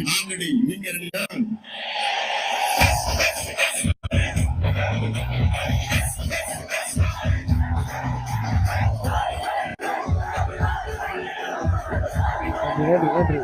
நாங்கடி நீங்க நன்றி.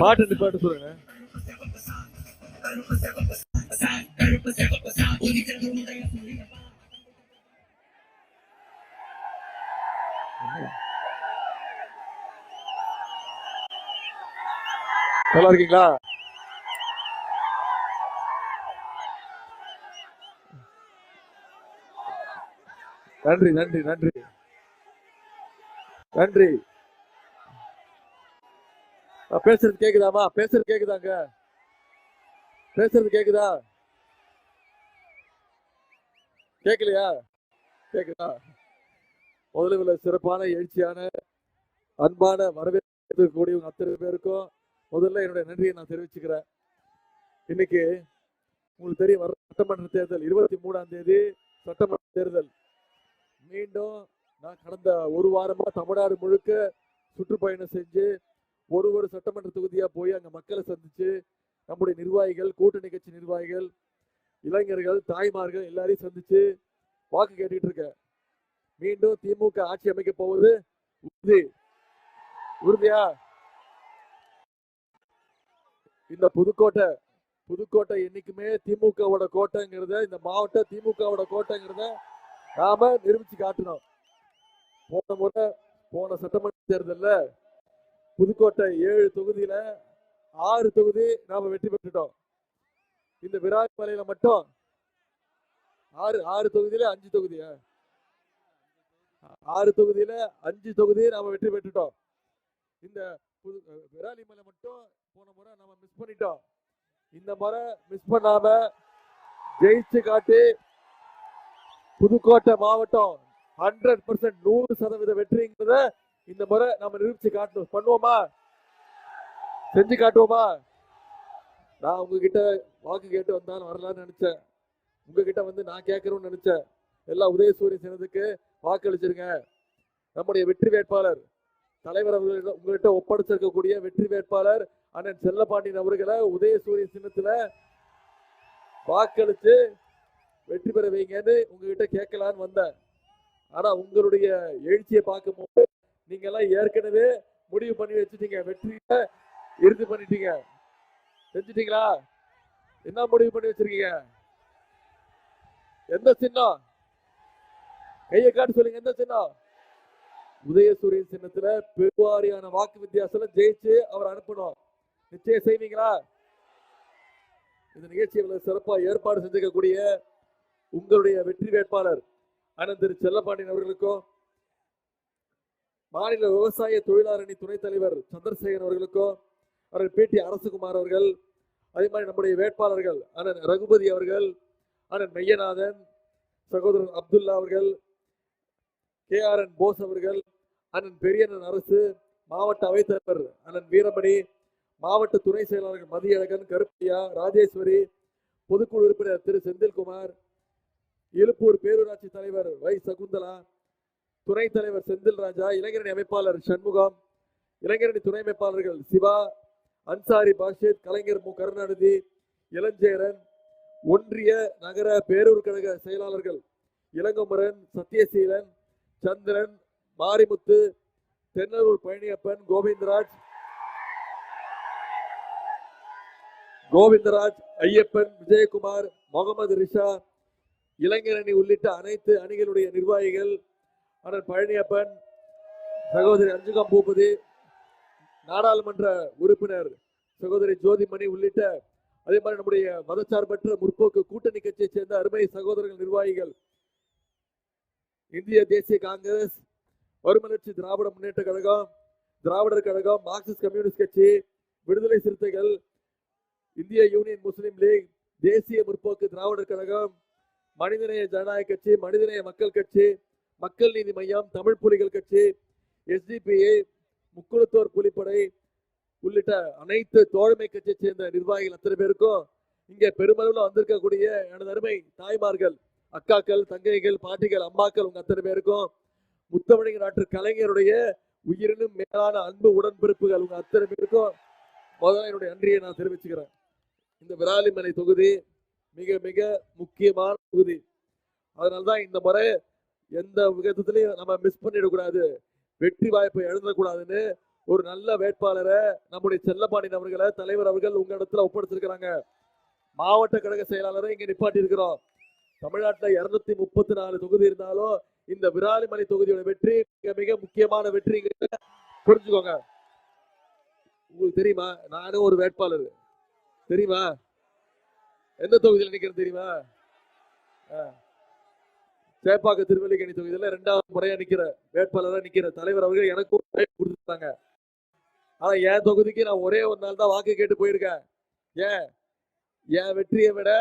பாட்டு பாட்டு சொல்லுங்க. நல்லா இருக்கீங்களா? நன்றி நன்றி நன்றி நன்றி. பேசுறது கேக்குதாமா? பேசுறது கேக்குதாங்க? பேசுறது கேக்குதா? கேட்கலையா? கேக்குதா? முதல்ல சிறப்பான எழுச்சியான அன்பான வரவேற்கக்கூடிய அத்தனை பேருக்கும் முதல்ல என்னுடைய நன்றியை நான் தெரிவிச்சுக்கிறேன். இன்னைக்கு உங்களுக்கு தெரியும், வர சட்டமன்ற தேர்தல் 23ஆம் தேதி சட்டமன்ற தேர்தல். மீண்டும் நான் கடந்த ஒரு வாரமா தமிழ்நாடு முழுக்க சுற்றுப்பயணம் செஞ்சு ஒரு சட்டமன்ற தொகுதியா போய் அங்க மக்களை சந்திச்சு நம்முடைய நிர்வாகிகள், கூட்டணி கட்சி நிர்வாகிகள், இளைஞர்கள், தாய்மார்கள் எல்லாரையும் சந்திச்சு வாக்கு கேட்டுட்டு இருக்கேன். மீண்டும் திமுக ஆட்சி அமைக்க போவது உறுதியா? இந்த புதுக்கோட்டை என்னைக்குமே திமுகவோட கோட்டைங்கிறத, இந்த மாவட்டம் திமுகவோட கோட்டைங்கிறத நாம நிரூபிச்சு காட்டணும். போன சட்டமன்ற தேர்தலில் புதுக்கோட்டை 7 தொகுதியில 6 தொகுதி நாம வெற்றி பெற்றுட்டோம். இந்த விராலிமலையில மட்டும் 6 தொகுதியில 5 தொகுதியா? 6 தொகுதியில 5 தொகுதி நாம வெற்றி பெற்றுட்டோம். இந்த விராலிமலை மட்டும் போன முறை நாம மிஸ் பண்ணிட்டோம். இந்த முறை மிஸ் பண்ணாம ஜெயிச்சு காட்டி புதுக்கோட்டை மாவட்டம் 100% 100% வெற்றிங்கிறத இந்த முறை நம்ம நிரூபிச்சு காட்டணும். பண்ணுவோமா? செஞ்சு காட்டுவோமா? நான் உங்ககிட்ட வாக்கு கேட்டு வந்தாலும் வரலான்னு நினைச்சேன். உங்ககிட்ட வந்து நான் கேட்கணும்னு நினைச்சேன். எல்லாம் உதயசூரிய சின்னத்துக்கு வாக்களிச்சிருங்க. நம்முடைய வெற்றி வேட்பாளர் தலைவர் அவர்கள் உங்ககிட்ட ஒப்படைச்சிருக்கக்கூடிய வெற்றி வேட்பாளர் அண்ணன் செல்லப்பாண்டியன் அவர்களை உதயசூரிய சின்னத்துல வாக்களிச்சு வெற்றி பெற வைங்கன்னு உங்ககிட்ட கேட்கலான்னு வந்தேன். ஆனா உங்களுடைய எழுச்சியை பார்க்கும்போது நீங்க எல்லாம் ஏற்கனவே முடிவு பண்ணி வச்சுட்டீங்க, வெற்றியை இறுதி பண்ணிட்டீங்க. செஞ்சுட்டீங்களா? என்ன முடிவு பண்ணி வச்சிருக்கீங்க? எந்த சின்னம்? கையை காட்டு சொல்லுங்க. எந்த சின்னம்? உதயசூரியன் சின்னத்துல பெருவாரியான வாக்கு வித்தியாசத்துல ஜெயிச்சு அவர் அனுப்பணும். நிச்சயம் செய்வீங்களா? இந்த நிகழ்ச்சியை சிறப்பா ஏற்பாடு செஞ்சுக்கக்கூடிய உங்களுடைய வெற்றி வேட்பாளர் அண்ணன் திரு செல்லப்பாண்டியன் அவர்களுக்கும், மாநில விவசாய தொழிலாளர் அணி துணைத் தலைவர் சந்திரசேகர் அவர்களுக்கும், அண்ணன் பேட்டி அரசகுமார் அவர்கள், அதே மாதிரி நம்முடைய வேட்பாளர்கள் அண்ணன் ரகுபதி அவர்கள், அண்ணன் மெய்யநாதன், சகோதரர் அப்துல்லா அவர்கள், KRN போஸ் அவர்கள், அண்ணன் பெரியண்ணன் அரசு, மாவட்ட அவைத்தலைவர் அண்ணன் வீரமணி, மாவட்ட துணை செயலாளர்கள் மதியழகன், கருப்பையா, ராஜேஸ்வரி, பொதுக்குழு உறுப்பினர் திரு செந்தில்குமார், இலுப்பூர் பேரூராட்சி தலைவர் வை சகுந்தலா, துணைத் தலைவர் செந்தில் ராஜா, இளைஞரணி அமைப்பாளர் சண்முகம், இளைஞரணி துணை அமைப்பாளர்கள் சிவா, அன்சாரி பாஷித், கலைஞர் மு கருணாநிதி, இளஞ்சேரன், ஒன்றிய நகர பேரூர் கழக செயலாளர்கள் இளங்கமுரன், சத்யசீலன், சந்திரன், மாரிமுத்து, தென்னலூர் பழனியப்பன், கோவிந்தராஜ், ஐயப்பன், விஜயகுமார், முகமது ரிஷா, இளைஞரணி உள்ளிட்ட அனைத்து அணிகளுடைய நிர்வாகிகள், அண்ணன் பழனியப்பன், சகோதரி அஞ்சுகம் பூபதி, நாடாளுமன்ற உறுப்பினர் சகோதரி ஜோதிமணி உள்ளிட்ட அதே மாதிரி நம்முடைய மதச்சார்பற்ற முற்போக்கு கூட்டணி கட்சியை சேர்ந்த அருமை சகோதரர்கள் நிர்வாகிகள், இந்திய தேசிய காங்கிரஸ், மறுமலர்ச்சி திராவிட முன்னேற்ற கழகம், திராவிடர் கழகம், மார்க்சிஸ்ட் கம்யூனிஸ்ட் கட்சி, விடுதலை சிறுத்தைகள், இந்திய யூனியன் முஸ்லீம் லீக், தேசிய முற்போக்கு திராவிடர் கழகம், மனிதநேய ஜனநாயக கட்சி, மனிதநேய மக்கள் கட்சி, மக்கள் நீதி மையம், தமிழ் புலிகள் கட்சி, எஸ்டிபிஐ, முக்குளத்தோர் புலிப்படை உள்ளிட்ட அனைத்து தோழமை கட்சியை சேர்ந்த நிர்வாகிகள் அத்தனை பேருக்கும் இங்கே பெருமளவில் வந்திருக்கக்கூடிய எனது அருமை தாய்மார்கள், அக்காக்கள், தங்கைகள், பாட்டிகள், அம்மாக்கள் உங்க அத்தனை பேருக்கும் முத்தமிழர் நாட்டு கலைஞருடைய உயிரினும் மேலான அன்பு உடன்பிறப்புகள் உங்க அத்தனை பேருக்கும் முதல்ல என்னுடைய நன்றியை நான் தெரிவிச்சுக்கிறேன். இந்த விராலிமலை தொகுதி மிக மிக முக்கியமான தொகுதி. அதனால்தான் இந்த முறை எந்த விதத்திலையும் நம்ம மிஸ் பண்ணிடக்கூடாது, வெற்றி வாய்ப்பை எழுதக்கூடாதுன்னு ஒரு நல்ல வேட்பாளரை நம்முடைய செல்லப்பாண்டியன் அவர்களை தலைவர் அவர்கள் உங்க இடத்துல ஒப்படைச்சிருக்கிறாங்க. மாவட்ட கழக செயலாளரை இங்க நிப்பாட்டி இருக்கிறோம். தமிழ்நாட்டில் 234 தொகுதி இருந்தாலும் இந்த விராலிமலை தொகுதியோட வெற்றி மிக மிக முக்கியமான வெற்றி. புரிஞ்சுக்கோங்க. உங்களுக்கு தெரியுமா, நானும் ஒரு வேட்பாளர் தெரியுமா, எந்த தொகுதியில் நிக்கிறேன் தெரியுமா? சேப்பாக்க திருவல்லிக்கேணி தொகுதியில 2வது முறையா நிக்கிற வேட்பாளராக நிக்கிற தலைவர் அவர்கள் எனக்கு கொடுத்துட்டாங்க. ஆனா என் தொகுதிக்கு நான் ஒரே ஒரு நாள் தான் வாக்கு கேட்டு போயிருக்கேன். ஏன்? என் வெற்றியை விட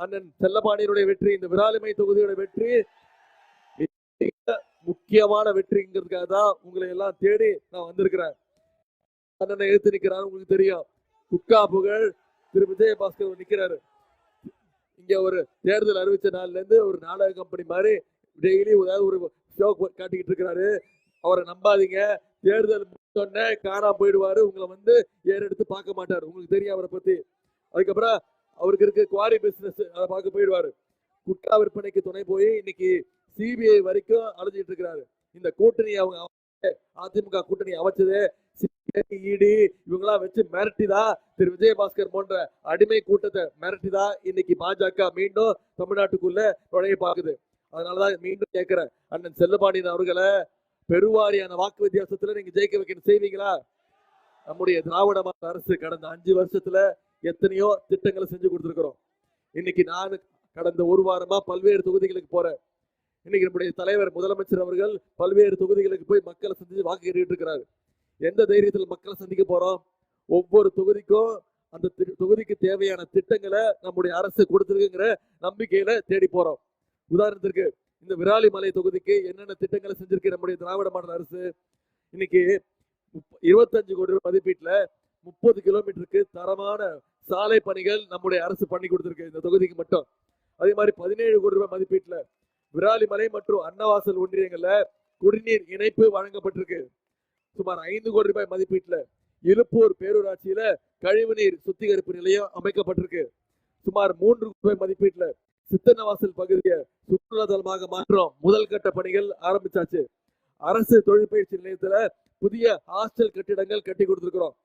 அண்ணன் செல்லப்பாண்டியனுடைய வெற்றி, இந்த விராலிமலை தொகுதியோட வெற்றி முக்கியமான வெற்றிங்கிறதுக்காக தான் உங்களை எல்லாம் தேடி நான் வந்திருக்கிறேன். அண்ணனை எழுத்து நிக்கிறாரு, உங்களுக்கு தெரியும். குக்கா புகழ் திரு விஜயபாஸ்கர் நிக்கிறாரு. இங்க ஒரு தேர்தல் அறிவிச்ச நாள்ல இருந்து ஒரு நாடக கம்பெனி மாதிரி டெய்லி ஏதாவது ஒரு ஷோ காட்டிக்கிட்டு இருக்கிறாரு. அவரை நம்பாதீங்க. தேர்தல் முடிச்சோடனே காணா போயிடுவாரு. உங்களை வந்து ஏறெடுத்து பார்க்க மாட்டாரு. உங்களுக்கு தெரியும் அவரை பத்தி. அதுக்கப்புறம் அவருக்கு இருக்க குவாரி பிசினஸ் அதை பார்க்க போயிடுவாரு. குட்டா விற்பனைக்கு துணை போய் இன்னைக்கு சிபிஐ வரைக்கும் அழைஞ்சிட்டு இருக்கிறாரு. இந்த கூட்டணி அவங்க அதிமுக கூட்டணி அமைச்சது இடி இவங்கெல்லாம் வச்சு மிரட்டிதான் திரு விஜயபாஸ்கர் போன்ற அடிமை கூட்டத்தை மிரட்டிதான் இன்னைக்கு பாஜக மீண்டும் தமிழ்நாட்டுக்குள்ள நுழைய பாக்குது. அதனாலதான் மீண்டும் கேட்கிறேன், அண்ணன் செல்லப்பாண்டியன் அவர்களை பெருவாரியான வாக்கு வித்தியாசத்துல நீங்க ஜெயிக்க வைக்கணும். செய்வீங்களா? நம்முடைய திராவிட மாடல் அரசு கடந்த 5 வருஷத்துல எத்தனையோ திட்டங்களை செஞ்சு கொடுத்திருக்கிறோம். இன்னைக்கு நான் கடந்த ஒரு வாரமா பல்வேறு தொகுதிகளுக்கு போறேன். இன்னைக்கு நம்முடைய தலைவர் முதலமைச்சர் அவர்கள் பல்வேறு தொகுதிகளுக்கு போய் மக்களை சந்திச்சு வாக்கு கேட்டுட்டு இருக்கிறாரு. எந்த தைரியத்தில் மக்களை சந்திக்க போறோம்? ஒவ்வொரு தொகுதிக்கும் அந்த தொகுதிக்கு தேவையான திட்டங்களை நம்முடைய அரசு கொடுத்திருக்குங்கிற நம்பிக்கையில தேடி போறோம். உதாரணத்திற்கு இந்த விராலிமலை தொகுதிக்கு என்னென்ன திட்டங்களை செஞ்சிருக்கு நம்முடைய திராவிட மாடல் அரசு? இன்னைக்கு 25 கோடி ரூபாய் மதிப்பீட்டுல 30 கிலோமீட்டருக்கு தரமான சாலை பணிகள் நம்முடைய அரசு பண்ணி கொடுத்திருக்கு இந்த தொகுதிக்கு மட்டும். அதே மாதிரி 17 கோடி ரூபாய் மதிப்பீட்டுல விராலிமலை மற்றும் அன்னவாசல் ஒன்றியங்கள்ல குடிநீர் இணைப்பு வழங்கப்பட்டிருக்கு. சுமார் 5 கோடி ரூபாய் மதிப்பீட்டுல இலுப்பூர் பேரூராட்சியில கழிவுநீர் சுத்திகரிப்பு நிலையம் அமைக்கப்பட்டிருக்கு. சுமார் 3 கோடி ரூபாய் மதிப்பீட்டுல சித்தன்னவாசல் பகுதியை சுற்றுலா தலமாக மாற்றம் முதல் கட்ட பணிகள் ஆரம்பிச்சாச்சு. அரசு தொழிற்பயிற்சி நிலையத்துல புதிய ஹாஸ்டல் கட்டிடங்கள் கட்டி கொடுத்திருக்கிறோம்.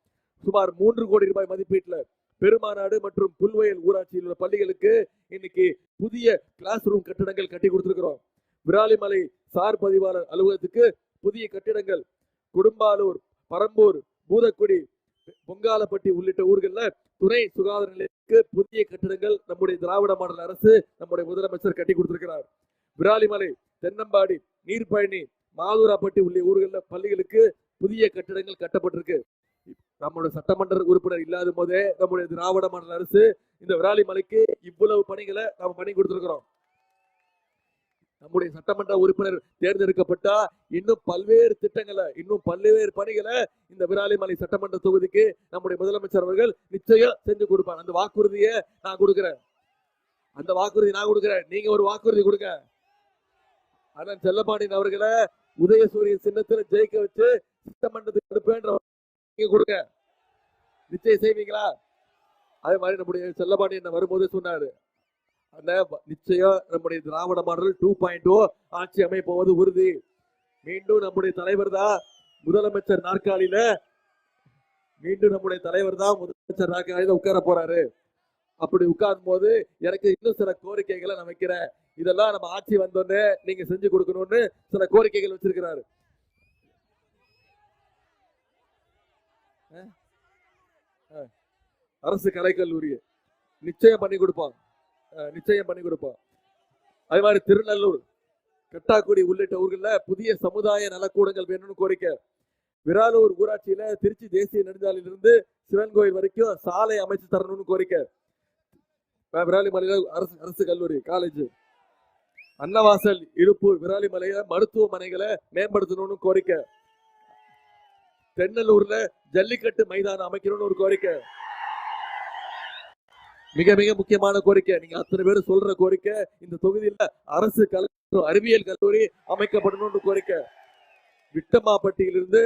சுமார் 3 கோடி ரூபாய் மதிப்பீட்டுல பெருமாநாடு மற்றும் புல்வயல் ஊராட்சியில் உள்ள பள்ளிகளுக்கு இன்னைக்கு புதிய கிளாஸ் ரூம் கட்டிடங்கள் கட்டி கொடுத்திருக்கிறோம். விராலிமலை சார் பதிவாளர் அலுவலகத்துக்கு புதிய கட்டிடங்கள், குடும்பாலூர், பரம்பூர், பூதக்குடி, பொங்காலப்பட்டி உள்ளிட்ட ஊர்கள்ல துணை சுகாதார நிலையத்துக்கு புதிய கட்டிடங்கள் நம்முடைய திராவிட மாடல் அரசு நம்முடைய முதலமைச்சர் கட்டி கொடுத்திருக்கிறார். விராலிமலை, தென்னம்பாடி, நீர்பழனி, மாதூராப்பட்டி உள்ளிட்ட ஊர்களில் பள்ளிகளுக்கு புதிய கட்டிடங்கள் கட்டப்பட்டிருக்கு. நம்முடைய சட்டமன்ற உறுப்பினர் இல்லாத போதே நம்முடைய திராவிட மாடல் அரசு இந்த விராலிமலைக்கு இவ்வளவு பணிகளை நாம பண்ணி கொடுத்திருக்கிறோம். நம்முடைய சட்டமன்ற உறுப்பினர் தேர்ந்தெடுக்கப்பட்டா இன்னும் பல்வேறு திட்டங்களை, இன்னும் பல்வேறு பணிகளை இந்த விராலிமலை சட்டமன்ற தொகுதிக்கு நம்முடைய முதலமைச்சர் அவர்கள் நிச்சயம் செஞ்சு கொடுப்பார். அந்த வாக்குறுதியை நான் கொடுக்கிறேன். அந்த வாக்குறுதி நான் கொடுக்கிறேன். நீங்க ஒரு வாக்குறுதி கொடுங்க. அண்ணன் செல்லப்பாண்டியன் அவர்களை உதயசூரிய சின்னத்தில் ஜெயிக்க வச்சு சட்டமன்றத்துக்கு எடுப்பேன்ற நீங்க கொடுங்க. நிச்சயம் செய்வீங்களா? அதே மாதிரி நம்முடைய செல்லப்பாண்டியன் வரும்போது சொன்னாரு, அந்த நிச்சயம் நம்முடைய திராவிட மாடல் 2.0 ஆட்சி அமைப்போவது உறுதி. மீண்டும் நம்முடைய தலைவர் தான் முதலமைச்சர் நாற்காலியில உட்கார போறாரு. அப்படி உட்காரும் போது எனக்கு இன்னும் சில கோரிக்கைகளை நான் வைக்கிறேன். இதெல்லாம் நம்ம ஆட்சி வந்தோடனே நீங்க செஞ்சு கொடுக்கணும்னு சில கோரிக்கைகள் வச்சிருக்கிறாரு. அரசு கலைக்கல்லூரி நிச்சயம் பண்ணி கொடுப்போம். நிச்சயம் பண்ணி கொடுப்போம். அதே மாதிரி திருநெல்லூர், கட்டாக்குடி உள்ளிட்ட ஊர்களில் புதிய சமுதாய நலக்கூடங்கள் வேணும்னு கோரிக்கை. விராலூர் ஊராட்சியில திருச்சி தேசிய நெடுஞ்சாலையிலிருந்து சிவன் கோயில் வரைக்கும் சாலை அமைச்சு தரணும்னு கோரிக்கை. விராலிமலையில அரசு கல்லூரி காலேஜ். அன்னவாசல் இழுப்பூர் விராலிமலையில மருத்துவமனைகளை மேம்படுத்தணும்னு கோரிக்கை. தென்னலூர்ல ஜல்லிக்கட்டு மைதானம் அமைக்கணும்னு ஒரு கோரிக்கை. மிக மிக முக்கியமான கோரிக்கை. நீங்க அத்தனை பேரும் சொல்ற கோரிக்கை. இந்த தொகுதியில அரசு அறிவியல் கல்லூரி அமைக்கப்படணும்னு கோரிக்கை. விட்டமாப்பட்டியிலிருந்து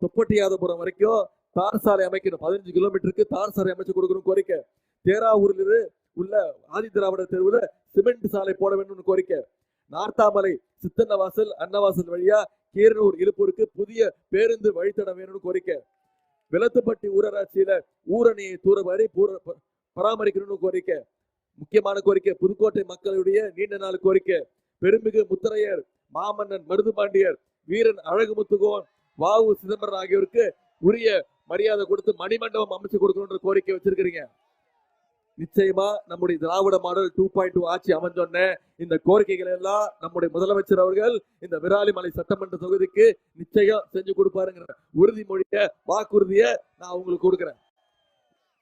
தொப்பட்டியாதபுரம் வரைக்கும் தார் சாலை அமைக்கணும். 15 கிலோமீட்டருக்கு தார் சாலை அமைச்சு கொடுக்கணும் கோரிக்கை. தேராவூரில் உள்ள ஆதி திராவிடர் தெருவுல சிமெண்ட் சாலை போட வேணும்னு கோரிக்கை. நார்த்தாமலை சித்தன்னவாசல் அன்னவாசல் வழியா கீரனூர் இழுப்பூருக்கு புதிய பேருந்து வழித்தடம் வேணும்னு கோரிக்கை. விளத்துப்பட்டி ஊரராட்சியில ஊரணியை தூரவாரி பராமரிக்கணும்னு கோரிக்கை. முக்கியமான கோரிக்கை. புதுக்கோட்டை மக்களுடைய நீண்ட நாள் கோரிக்கை. பெருமிகு முத்தரையர் மாமன்னன் மருதுபாண்டியர் வீரன் அழகுமுத்துகோன் வாவு சிதம்பரம் ஆகியோருக்கு உரிய மரியாதை கொடுத்து மணிமண்டபம் அமைச்சு கொடுக்கணும்ன்ற கோரிக்கை வச்சிருக்கிறீங்க. நிச்சயமா நம்முடைய திராவிட மாடல் 2.2 ஆட்சி அமைஞ்சோன்ன இந்த கோரிக்கைகள் எல்லாம் நம்முடைய முதலமைச்சர் அவர்கள் இந்த விராலிமலை சட்டமன்ற தொகுதிக்கு நிச்சயம் செஞ்சு கொடுப்பாருங்கிற உறுதிமொழிய வாக்குறுதிய நான் உங்களுக்கு கொடுக்கிறேன்.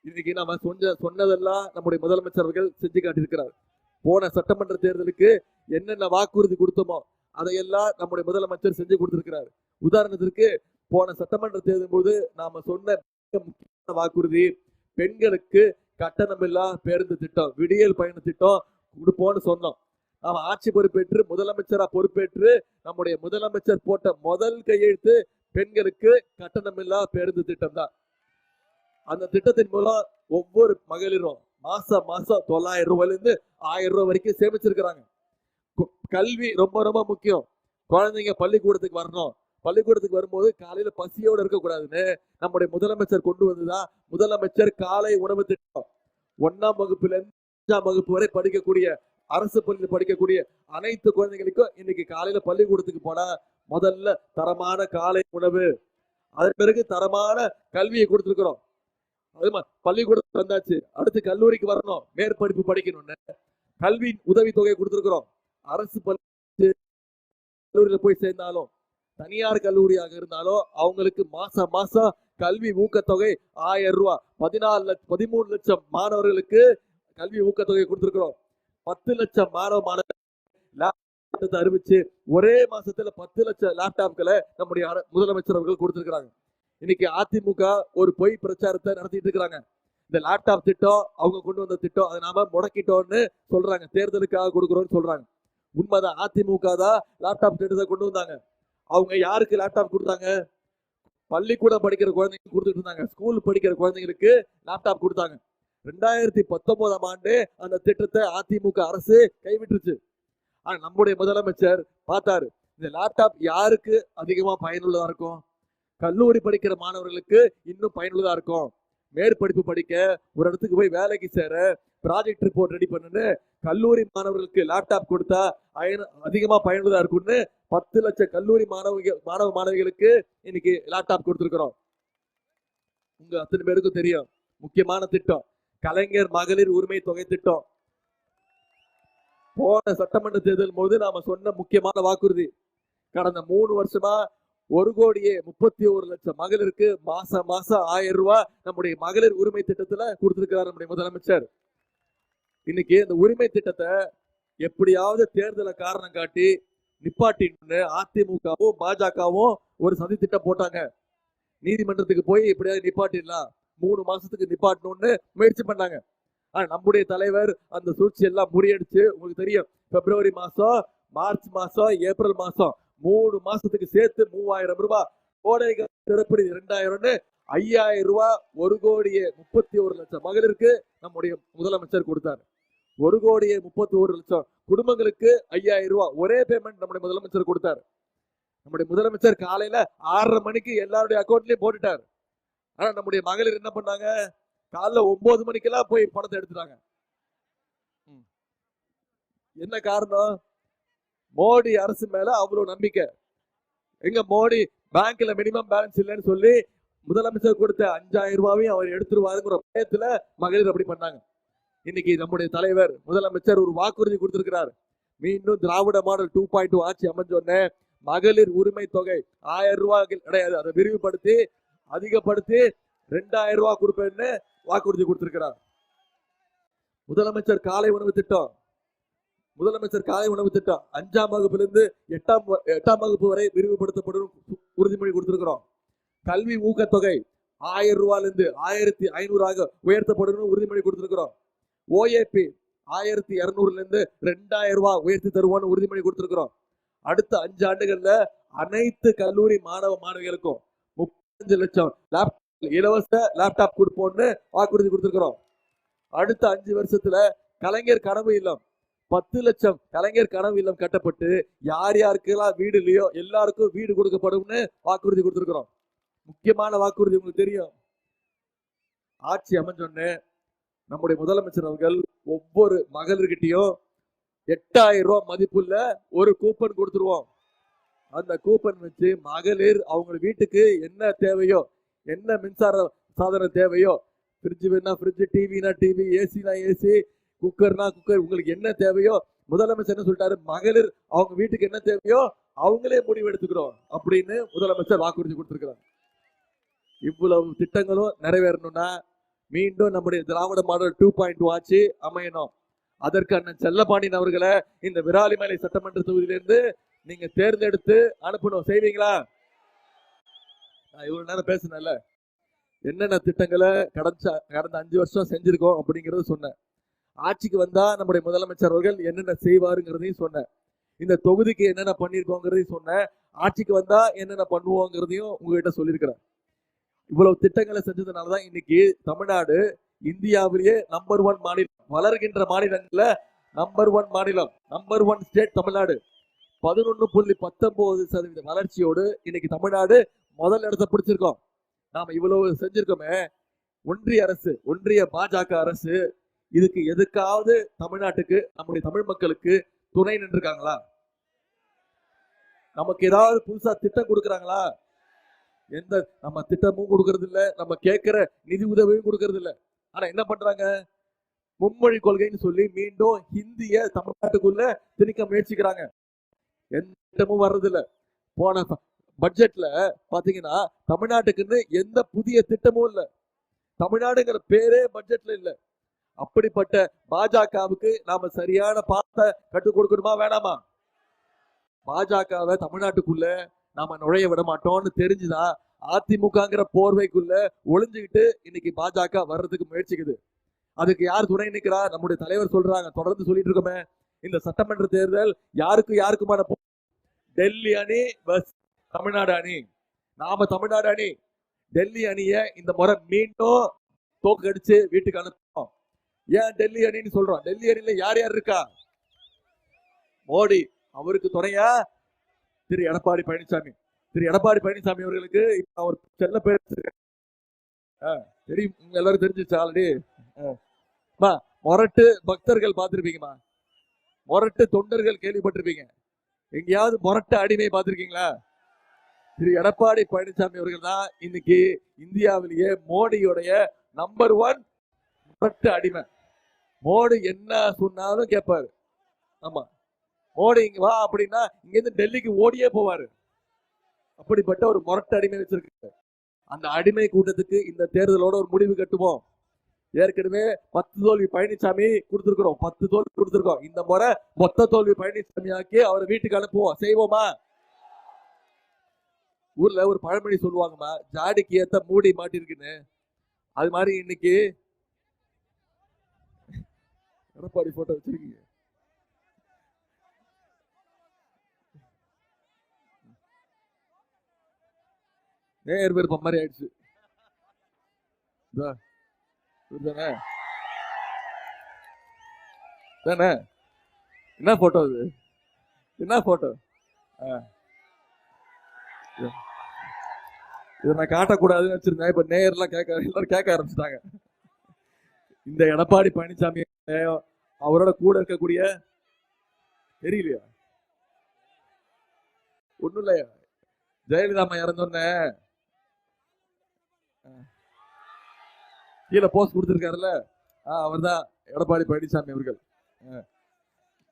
இன்னைக்கு நாம சொன்னதெல்லாம் நம்முடைய முதலமைச்சர் அவர்கள் செஞ்சு காட்டியிருக்கிறார். போன சட்டமன்ற தேர்தலுக்கு என்னென்ன வாக்குறுதி கொடுத்தோமோ அதையெல்லாம் நம்முடைய முதலமைச்சர் செஞ்சு கொடுத்திருக்கிறார். உதாரணத்திற்கு போன சட்டமன்ற தேர்தல் போது நாம சொன்ன முக்கியமான வாக்குறுதி பெண்களுக்கு கட்டணமில்லா பேருந்து திட்டம், விடியல் பயண திட்டம் கொடுப்போம்னு சொன்னோம். நாம ஆட்சி பொறுப்பேற்று முதலமைச்சரா பொறுப்பேற்று நம்முடைய முதலமைச்சர் போட்ட முதல் கையெழுத்து பெண்களுக்கு கட்டணமில்லா பேருந்து திட்டம் தான். அந்த திட்டத்தின் மூலம் ஒவ்வொரு மகளிரும் மாசம் 900 ரூபாயில இருந்து 1000 ரூபாய் வரைக்கும் சேமிச்சிருக்கிறாங்க. கல்வி ரொம்ப ரொம்ப முக்கியம். குழந்தைங்க பள்ளிக்கூடத்துக்கு வரணும். பள்ளிக்கூடத்துக்கு வரும்போது காலையில பசியோடு இருக்கக்கூடாதுன்னு நம்முடைய முதலமைச்சர் கொண்டு வந்துதான் முதலமைச்சர் காலை உணவு திட்டம். 1ஆம் வகுப்புல இருந்து 5ஆம் வகுப்பு வரை படிக்கக்கூடிய அரசு பள்ளியில் படிக்கக்கூடிய அனைத்து குழந்தைகளுக்கும் இன்னைக்கு காலையில பள்ளிக்கூடத்துக்கு போனா முதல்ல தரமான காலை உணவு, அதன் பிறகு தரமான கல்வியை கொடுத்திருக்கிறோம். அது பள்ளிக்கூடத்துக்கு வந்தாச்சு, அடுத்து கல்லூரிக்கு வரணும், மேற்படிப்பு படிக்கணும்னு கல்வி உதவி தொகையை கொடுத்திருக்கிறோம். அரசு கல்லூரியில போய் சேர்ந்தாலும் தனியார் கல்லூரியாக இருந்தாலும் அவங்களுக்கு மாசம் கல்வி ஊக்கத்தொகை 1000 ரூபாய். 13 லட்சம் மாணவர்களுக்கு கல்வி ஊக்கத்தொகை கொடுத்திருக்கிறோம். 10 லட்சம் மாணவ அறிவிச்சு ஒரே மாசத்துல 10 லட்சம் லேப்டாப்களை நம்முடைய முதலமைச்சர் அவர்கள் கொடுத்திருக்கிறாங்க. இன்னைக்கு அதிமுக ஒரு பொய் பிரச்சாரத்தை நடத்திட்டு இருக்கிறாங்க. இந்த லேப்டாப் திட்டம் அவங்க கொண்டு வந்த திட்டம், அதை நாம முடக்கிட்டோம்னு சொல்றாங்க, தேர்தலுக்காக கொடுக்குறோம்னு சொல்றாங்க. உண்மைதான், அதிமுக தான் லேப்டாப் திட்டத்தை கொண்டு வந்தாங்க. அவங்க யாருக்கு லேப்டாப் கொடுத்தாங்க? பள்ளிக்கூடம் படிக்கிற குழந்தைங்க கொடுத்துட்டு இருந்தாங்க. ஸ்கூல் படிக்கிற குழந்தைங்களுக்கு லேப்டாப் கொடுத்தாங்க. 2019ஆம் ஆண்டு அந்த திட்டத்தை அதிமுக அரசு கைவிட்டுருச்சு. ஆனா நம்முடைய முதலமைச்சர் பார்த்தாரு, இந்த லேப்டாப் யாருக்கு அதிகமா பயனுள்ளதா இருக்கும்? கல்லூரி படிக்கிற மாணவர்களுக்கு இன்னும் பயனுள்ளதா இருக்கும். மேற்படிப்பு படிக்க, ஒரு இடத்துக்கு போய் வேலைக்கு சேர, ப்ராஜெக்ட் ரிப்போர்ட் ரெடி பண்ணுன்னு கல்லூரி மாணவர்களுக்கு லேப்டாப் கொடுத்தா அதிகமா பயனுள்ளதா இருக்கும்னு 10 லட்சம் கல்லூரி மாணவ மாணவிகளுக்கு இன்னைக்கு லேப்டாப் கொடுத்திருக்கிறோம். உங்க அத்தனை பேருக்கும் தெரியும் முக்கியமான திட்டம் கலைஞர் மகளிர் உரிமை தொகை திட்டம். போன சட்டமன்ற தேர்தல் போது நாம சொன்ன முக்கியமான வாக்குறுதி. கடந்த 3 வருஷமா 1,31 லட்சம் மகளிருக்கு மாசம் 1000 ரூபாய் நம்முடைய மகளிர் உரிமை திட்டத்துல கொடுத்திருக்கிறார் நம்முடைய முதலமைச்சர். இன்னைக்கு இந்த உரிமை திட்டத்தை எப்படியாவது தேர்தலை காரணம் காட்டி நிப்பாட்டின்னு அதிமுகவும் பாஜகவும் ஒரு சதி திட்டம் போட்டாங்க. நீதிமன்றத்துக்கு போய் எப்படியாவது நிப்பாட்டிடலாம், 3 மாசத்துக்கு நிப்பாட்டணும்னு முயற்சி பண்ணாங்க. ஆனா நம்முடைய தலைவர் அந்த சூழ்ச்சி எல்லாம் முறியடிச்சு, உங்களுக்கு தெரியும், பிப்ரவரி மாசம், மார்ச் மாசம், ஏப்ரல் மாசம் 3 மாசத்துக்கு சேர்த்து 3000 ரூபாய், கோடை சிறப்பு 2000 5000 ரூபாய் 1,31 லட்சம் மகளிருக்கு நம்முடைய முதலமைச்சர் கொடுத்தார். 1,31 லட்சம் குடும்பங்களுக்கு 5000 ரூபாய் ஒரே பேமெண்ட் நம்முடைய முதலமைச்சர் கொடுத்தார். நம்முடைய முதலமைச்சர் காலையில 6:30 மணிக்கு எல்லாருடைய அக்கௌண்ட்லயும் போட்டுட்டார். ஆனா நம்முடைய மகளிர் என்ன பண்ணாங்க? காலைல 9 மணிக்கெல்லாம் போய் பணத்தை எடுத்துட்டாங்க. என்ன காரணம்? மோடி அரசு மேல அவ்வளவு நம்பிக்கை. எங்க மோடி பேங்க்ல மினிமம் பேலன்ஸ் இல்லைன்னு சொல்லி முதலமைச்சர் கொடுத்த 5000 ரூபாயும் அவர் எடுத்துருவாருங்கிற பயத்துல மகளிர் அப்படி பண்ணாங்க. இன்னைக்கு நம்முடைய தலைவர் முதலமைச்சர் ஒரு வாக்குறுதி கொடுத்திருக்கிறார். மீண்டும் திராவிட மாடல் 2.2 ஆட்சி அமைஞ்சோடனே மகளிர் உரிமை தொகை 1000 ரூபாய் கிடையாது, அதை விரிவுபடுத்தி அதிகப்படுத்தி 2000 ரூபாய் கொடுப்பேன்னு வாக்குறுதி கொடுத்திருக்கிறார். முதலமைச்சர் காலை உணவு திட்டம் 5ஆம் வகுப்பிலிருந்து 8ஆம் வகுப்பு வரை விரிவுபடுத்தப்படும் உறுதிமொழி கொடுத்திருக்கிறோம். கல்வி ஊக்கத்தொகை 1000 ரூபாயிலிருந்து 1500 உயர்த்தப்படும் உறுதிமொழி கொடுத்திருக்கிறோம். OAP 1200 இருந்து 2000 ரூபாய் உயர்த்தி தருவோம்னு உறுதிமொழி கொடுத்திருக்கிறோம். அடுத்த 5 ஆண்டுகள்ல அனைத்து கல்லூரி மாணவ மாணவிகளுக்கும் 35 லட்சம் இலவச லேப்டாப் கொடுப்போம்னு வாக்குறுதி கொடுத்திருக்கிறோம். அடுத்த 5 வருஷத்துல கலைஞர் கனவு இல்லம் 10 லட்சம் கலைஞர் கனவு இல்லம் கட்டப்பட்டு யார் யாருக்கெல்லாம் வீடு இல்லையோ எல்லாருக்கும் வீடு கொடுக்கப்படும்னு வாக்குறுதி கொடுத்திருக்கிறோம். முக்கியமான வாக்குறுதி உங்களுக்கு தெரியும். ஆட்சி அமைஞ்சோன்னு நம்முடைய முதலமைச்சர் அவர்கள் ஒவ்வொரு மகளிர்கிட்டையும் 8000 ரூபாய் மதிப்புள்ள ஒரு கூப்பன் கொடுத்துருவோம். அந்த கூப்பன் வச்சு மகளிர் அவங்க வீட்டுக்கு என்ன தேவையோ, என்ன மின்சார சாதனம் தேவையோ, ஃப்ரிட்ஜ் வேணா ஃப்ரிட்ஜ், டிவினா டிவி, ஏசினா ஏசி, குக்கர்னா குக்கர், உங்களுக்கு என்ன தேவையோ முதலமைச்சர் என்ன சொல்லிட்டாரு, மகளிர் அவங்க வீட்டுக்கு என்ன தேவையோ அவங்களே முடிவு எடுத்துக்கிறோம் அப்படின்னு முதலமைச்சர் வாக்குறுதி கொடுத்திருக்கிறார். இவ்வளவு திட்டங்களும் நிறைவேறணும்னா மீண்டும் நம்முடைய திராவிட மாடல் 2.2 ஆட்சி அமையணும். அதற்கு அண்ணன் செல்லப்பாண்டியன் அவர்களை இந்த விராலிமலை சட்டமன்ற தொகுதியிலிருந்து நீங்க தேர்ந்தெடுத்து அனுப்பணும். செய்வீங்களா? நான் இவ்வளவு நேரம் பேசினேன்ல, என்னென்ன திட்டங்களை கடந்த 5 வருஷம் செஞ்சிருக்கோம் அப்படிங்கறது சொன்னேன். ஆட்சிக்கு வந்தா நம்முடைய முதலமைச்சர் அவர்கள் என்னென்ன செய்வாருங்கிறதையும் சொன்னேன். இந்த தொகுதிக்கு என்னென்ன பண்ணிருக்கோங்கிறதையும் சொன்னேன். ஆட்சிக்கு வந்தா என்னென்ன பண்ணுவோங்கிறதையும் உங்ககிட்ட சொல்லியிருக்கிறேன். இவ்வளவு திட்டங்களை செஞ்சதுனாலதான் இன்னைக்கு தமிழ்நாடு இந்தியாவிலேயே நம்பர் 1 மாநிலம், வளர்கின்ற மாநிலங்கள்ல நம்பர் 1 மாநிலம், நம்பர் 1 ஸ்டேட் தமிழ்நாடு. 11.19% வளர்ச்சியோடு இன்னைக்கு தமிழ்நாடு முதல் இடத்தை பிடிச்சிருக்கோம். நாம இவ்வளவு செஞ்சிருக்கோமே. ஒன்றிய பாஜக அரசு இதுக்கு எதுக்காவது தமிழ்நாட்டுக்கு, நம்முடைய தமிழ் மக்களுக்கு துணை நின்றுருக்காங்களா? நமக்கு ஏதாவது புதுசா திட்டம் கொடுக்கறாங்களா? எந்த நம்ம திட்டமும் கொடுக்கறது இல்ல, நம்ம கேட்கிற நிதி உதவியும் கொடுக்கறது இல்ல. ஆனா என்ன பண்றாங்க, மும்மொழி கொள்கைன்னு சொல்லி மீண்டும் ஹிந்திய தமிழ்நாட்டுக்குள்ள திணிக்க முயற்சிக்கிறாங்க. எந்த திட்டமும் வர்றது இல்ல. போன பட்ஜெட்ல பாத்தீங்கன்னா தமிழ்நாட்டுக்குன்னு எந்த புதிய திட்டமும் இல்ல. தமிழ்நாடுங்கிற பேரே பட்ஜெட்ல இல்ல. அப்படிப்பட்ட பாஜகவுக்கு நாம சரியான பாத்தை கற்றுக் கொடுக்கணுமா வேணாமா? பாஜகவை தமிழ்நாட்டுக்குள்ள நாம நுழைய விட மாட்டோம்னு தெரிஞ்சுதான் அதிமுகங்கிற போர்வைக்குள்ள ஒளிஞ்சுக்கிட்டு இன்னைக்கு பாஜக வர்றதுக்கு முயற்சிக்குது. அதுக்கு யார் துணை நிற்கிறா? நம்முடைய தலைவர் சொல்றாங்க, தொடர்ந்து சொல்லிட்டு இருக்கோமே, இந்த சட்டமன்ற தேர்தல் யாருக்குமான டெல்லி அணி பஸ் தமிழ்நாடு அணி. நாம தமிழ்நாடு அணி. டெல்லி அணிய இந்த முறை மீண்டும் தோக்கடிச்சு வீட்டுக்கு அனுப்போம். ஏன் டெல்லி அணின்னு சொல்றோம்? டெல்லி அணியில யார் யார் இருக்கா? மோடி, அவருக்கு துணையா திரு எடப்பாடி பழனிசாமி. திரு எடப்பாடி பழனிசாமி அவர்களுக்கு இப்ப அவர் செல்ல பேர் தெரியும், எல்லாரும் தெரிஞ்சிச்சு ஆல்ரெடி. மொரட்டு பக்தர்கள் பார்த்திருப்பீங்கம்மா, மொரட்டு தொண்டர்கள் கேள்விப்பட்டிருப்பீங்க. எங்கேயாவது மொரட்டு அடிமை பார்த்திருக்கீங்களா? திரு எடப்பாடி பழனிசாமி அவர்கள் தான் இன்னைக்கு இந்தியாவிலேயே மோடியுடைய நம்பர் 1 மொரட்டு அடிமை. மோடி என்ன சொன்னாலும் கேட்பாரு. ஆமா, மோடி இங்க வா அப்படின்னா இங்க இருந்து டெல்லிக்கு ஓடியே போவாரு. அப்படிப்பட்ட ஒரு மொரட்டு அடிமை வச்சிருக்காரு. அந்த அடிமை கூட்டத்துக்கு இந்த தேர்தலோட ஒரு முடிவு கட்டுவோம். ஏற்கனவே 10 தோல்வி பழனிசாமி கொடுத்திருக்கிறோம், 10 தோல்வி கொடுத்திருக்கோம். இந்த முறை மொத்த தோல்வி பழனிசாமி ஆக்கி அவரை வீட்டுக்கு அனுப்புவோம். செய்வோமா? ஊர்ல ஒரு பழமொழி சொல்லுவாங்கம்மா, ஜாடிக்கு ஏத்த மூடி மாட்டிருக்குன்னு. அது மாதிரி இன்னைக்கு எடப்பாடி போட்டோ வச்சிருக்கீங்க. நேர் விருப்பம் மாதிரி ஆயிடுச்சு. தானே என்ன போட்டோ அது? என்ன போட்டோ? இதை நான் காட்டக்கூடாதுன்னு வச்சிருந்தேன். இப்ப நேர்லாம் எல்லாரும் கேட்க ஆரம்பிச்சுட்டாங்க. இந்த எடப்பாடி பழனிசாமி அவரோட கூட இருக்கக்கூடிய தெரியலையா? ஒண்ணும் இல்லையா, ஜெயலலிதா அம்மா இறந்தோன்னே கீழே போஸ்ட் கொடுத்திருக்காருல்ல, அவர்தான் எடப்பாடி பழனிசாமி அவர்கள்.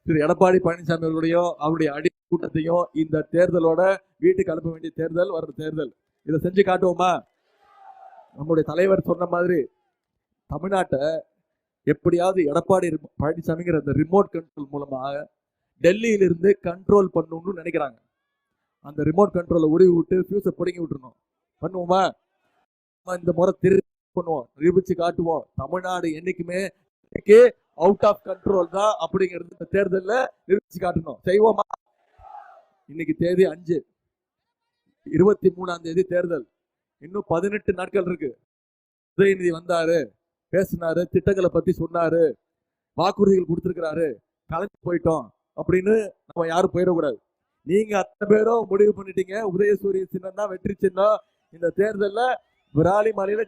திரு எடப்பாடி பழனிசாமி அவர்களுடைய அவருடைய அடி கூட்டத்தையும் இந்த தேர்தலோட வீட்டுக்கு அனுப்ப வேண்டிய தேர்தல் வர்ற தேர்தல். இதை செஞ்சு காட்டுவோமா? நம்முடைய தலைவர் சொன்ன மாதிரி தமிழ்நாட்டை எப்படியாவது எடப்பாடி பழனிசாமிங்கிற அந்த ரிமோட் கண்ட்ரோல் மூலமாக டெல்லியிலிருந்து கண்ட்ரோல் பண்ணணும்னு நினைக்கிறாங்க. அந்த ரிமோட் கண்ட்ரோலை உருவி விட்டு ஃபியூஸை பிடுங்கி விட்டுருணும். பண்ணுவோமா? இந்த முறை திருப்பி பண்ணுவோம், நிரூபிச்சு காட்டுவோம். தமிழ்நாடு என்னைக்குமே அவுட் ஆஃப் கண்ட்ரோல் தான் அப்படிங்கிறது இந்த தேர்தலில் நிரூபிச்சு காட்டணும். செய்வோமா? இன்னைக்கு தேதி 5, 23ஆம் தேதி தேர்தல். இன்னும் 18 நாட்கள் இருக்கு. உதயநிதி வந்தாரு, பேசினாரு, திட்டங்களை பத்தி சொன்னாரு, வாக்குறுதிகள் கொடுத்திருக்கிறாரு, கலந்து போயிட்டோம் அப்படின்னு நம்ம யாரும் போயிடக்கூடாது. நீங்க அத்தனை பேரும் முடிவு பண்ணிட்டீங்க உதயசூரியன் சின்னம் தான் வெற்றி சின்னம். இந்த தேர்தலில் விராலிமலையில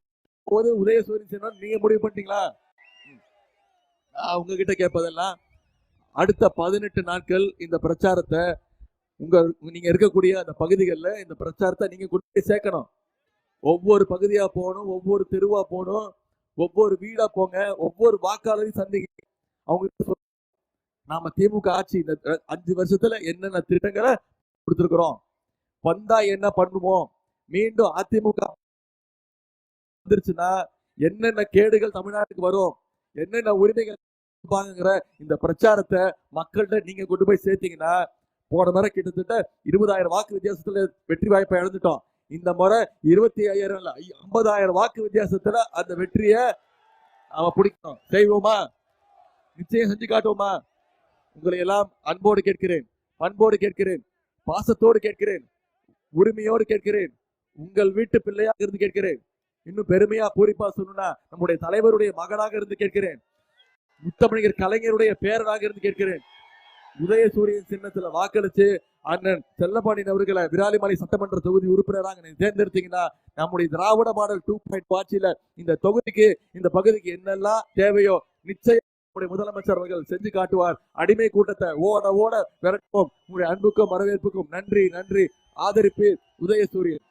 போது உதயசூரியன் சின்னம் நீங்க முடிவு பண்ணிட்டீங்களா? உங்ககிட்ட கேட்பதெல்லாம் அடுத்த 18 நாட்கள் இந்த பிரச்சாரத்தை நீங்க இருக்கக்கூடிய அந்த பகுதிகளில் இந்த பிரச்சாரத்தை நீங்க கொண்டு சேர்க்கணும். ஒவ்வொரு பகுதியா போகணும், ஒவ்வொரு தெருவா போகணும், ஒவ்வொரு வீடா போங்க, ஒவ்வொரு வாக்காளரையும் சந்திக்க. அவங்க நாம திமுக ஆட்சி இந்த 5 வருஷத்துல என்னென்ன திட்டங்களை கொடுத்திருக்கிறோம், வந்தா என்ன பண்ணுவோம், மீண்டும் அதிமுக வந்துருச்சுன்னா என்னென்ன கேடுகள் தமிழ்நாட்டுக்கு வரும், என்னென்ன உரிமைகள் இந்த பிரச்சாரத்தை மக்கள்கிட்ட நீங்க கொண்டு போய் சேர்த்தீங்கன்னா, போன முறை கிட்டத்தட்ட 20,000 வாக்கு வித்தியாசத்துல வெற்றி வாய்ப்பை இழந்துட்டோம். இந்த முறை 25,000 50,000 வாக்கு வித்தியாசத்துல அந்த வெற்றியை அவ பிடிக்கணும். செய்வோமா? நிச்சயம் செஞ்சு காட்டுவோமா? உங்களை எல்லாம் அன்போடு கேட்கிறேன், பண்போடு கேட்கிறேன், பாசத்தோடு கேட்கிறேன், உரிமையோடு கேட்கிறேன், உங்கள் வீட்டு பிள்ளையாக இருந்து கேட்கிறேன். இன்னும் பெருமையா பூரிப்பா சொல்லணும்னா நம்முடைய தலைவருடைய மகனாக இருந்து கேட்கிறேன், முத்தமிழர் கலைஞருடைய பேரனாக இருந்து கேட்கிறேன். உதயசூரியன் சின்னத்துல வாக்களிச்சு அண்ணன் செல்லப்பாண்டியன் அவர்களை விராலிமலை சட்டமன்ற தொகுதி உறுப்பினராக தேர்ந்தெடுத்தீங்கன்னா நம்முடைய திராவிட மாடல் 2.0 ஆட்சியில இந்த தொகுதிக்கு, இந்த பகுதிக்கு என்னெல்லாம் தேவையோ நிச்சயம் முதலமைச்சர் அவர்கள் செஞ்சு காட்டுவார். அடிமை கூட்டத்தை ஓட ஓட விரட்டுவோம். உங்களுடைய அன்புக்கும் வரவேற்புக்கும் நன்றி. ஆதரிப்பு உதயசூரியன்.